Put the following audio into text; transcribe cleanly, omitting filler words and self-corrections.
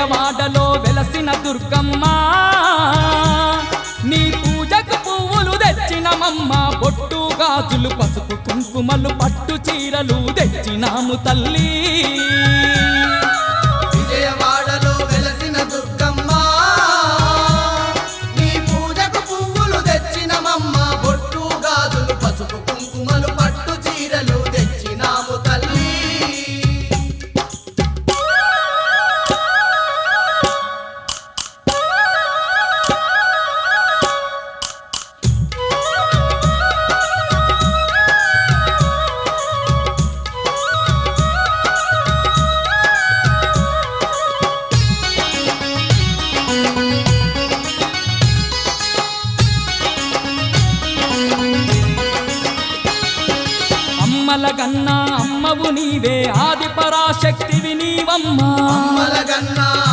విజయవాడలో వెలసిన దుర్గమ్మ నీ పూజకు పువ్వులు తెచ్చినమమ్మ బొట్టు గాజులు పసుపు కుంకుమలు పట్టు చీరలు తెచ్చినాము తల్లి విజయవాడలో వెలసిన దుర్గమ్మ నీ పూజకు పువ్వులు తెచ్చినమమ్మ బొట్టు గాజులు పసుపు కుంకుమలు పట్టు చీరలు తెచ్చినాము తల్లి అమ్మల గన్నా అమ్మవు నీవే ఆది పరాశక్తివి నీవమ్మా